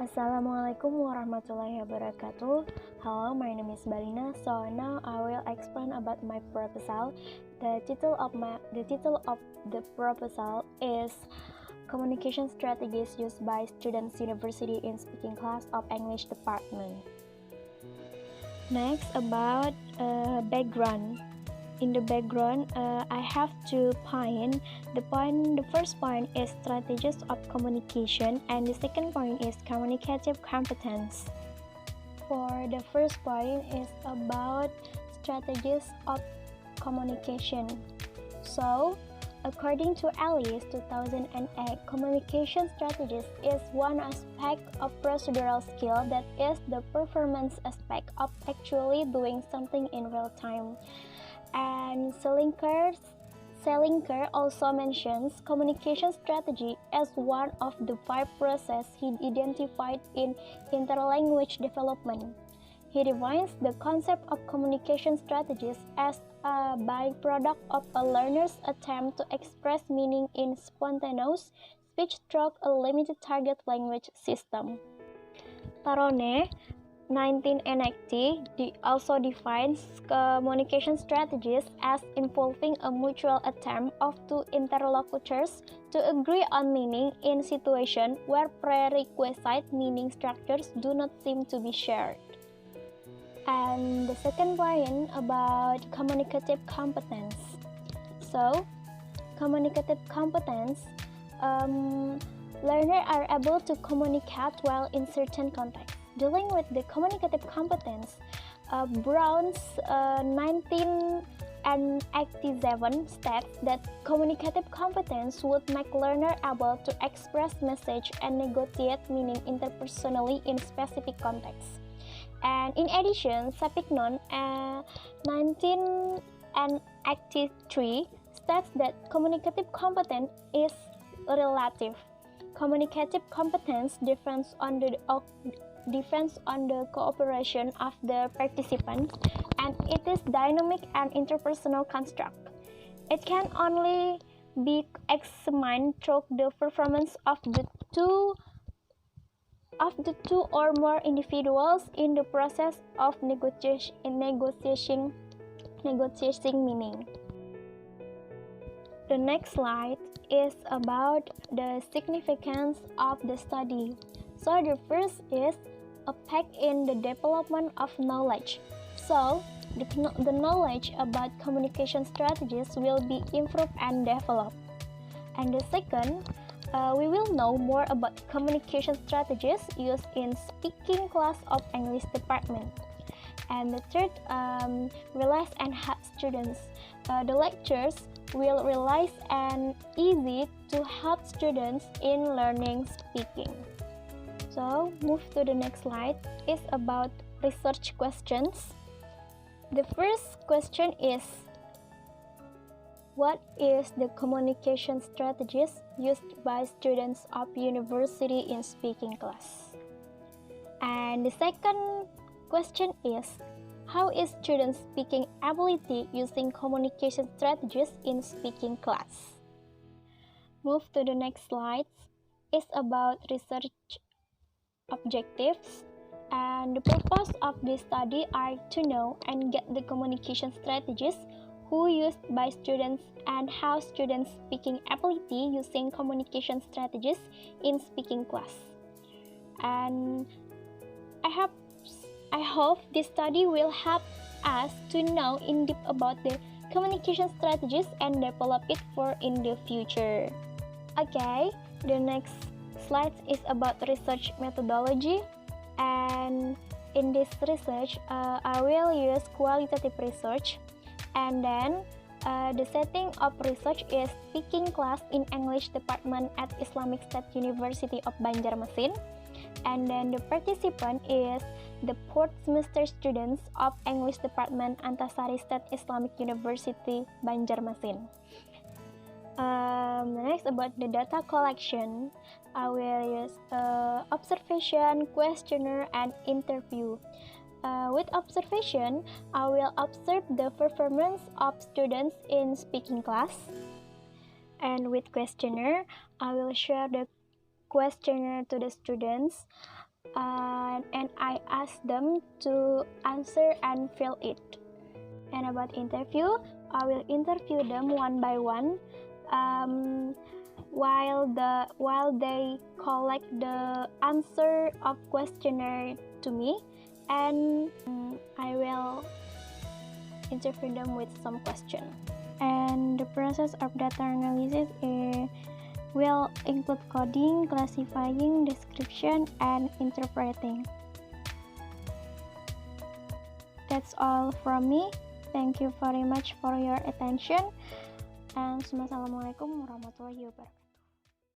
Assalamualaikum warahmatullahi wabarakatuh. Hello, my name is Balina. So now I will explain about my proposal. The title of the proposal is Communication Strategies Used by Students University in Speaking Class of English Department. Next, about background. In the background, I have 2 points. The first point is strategies of communication, and the second point is communicative competence. For the first point is about strategies of communication. So, according to Alice 2008, communication strategies is one aspect of procedural skill that is the performance aspect of actually doing something in real time. And Selinker also mentions communication strategy as one of the 5 processes he identified in interlanguage development. He defines the concept of communication strategies as a byproduct of a learner's attempt to express meaning in spontaneous speech through a limited target language system. Tarone 1980 also defines communication strategies as involving a mutual attempt of 2 interlocutors to agree on meaning in situations where prerequisite meaning structures do not seem to be shared. And the second point about communicative competence. So, communicative competence, learners are able to communicate well in certain contexts. Dealing with the communicative competence, Brown's 1987 states that communicative competence would make learners able to express message and negotiate meaning interpersonally in specific contexts. And in addition, Sapignon 1983 states that communicative competence is relative. Communicative competence depends on the cooperation of the participants, and it is dynamic and interpersonal construct. It can only be examined through the performance of the two or more individuals in the process of negotiating meaning. The next slide is about the significance of the study. So the first is a pack in the development of knowledge. So the knowledge about communication strategies will be improved and developed. And the second, we will know more about communication strategies used in speaking class of English department. And the third, realize and help students. The lectures will realize and easy to help students in learning speaking. So, move to the next slide. It's about research questions. The first question is, what is the communication strategies used by students of university in speaking class? And the second question is, how is student speaking ability using communication strategies in speaking class? Move to the next slide. It's about research objectives, and the purpose of this study are to know and get the communication strategies who used by students and how students speaking ability using communication strategies in speaking class. And I hope this study will help us to know in depth about the communication strategies and develop it for in the future. Okay, the next slide is about research methodology, and in this research I will use qualitative research, and then the setting of research is speaking class in English department at Islamic State University of Banjarmasin, and then the participant is the 4th semester students of English department Antasari State Islamic University Banjarmasin. Next, about the data collection, I will use observation, questionnaire, and interview. With observation, I will observe the performance of students in speaking class. And with questionnaire, I will share the questionnaire to the students, and I ask them to answer and fill it. And about interview, I will interview them one by one, while they collect the answer of questionnaire to me, and I will interview them with some question. And the process of data analysis will include coding, classifying, description, and interpreting. That's all from me. Thank you very much for your attention. And Assalamualaikum warahmatullahi wabarakatuh.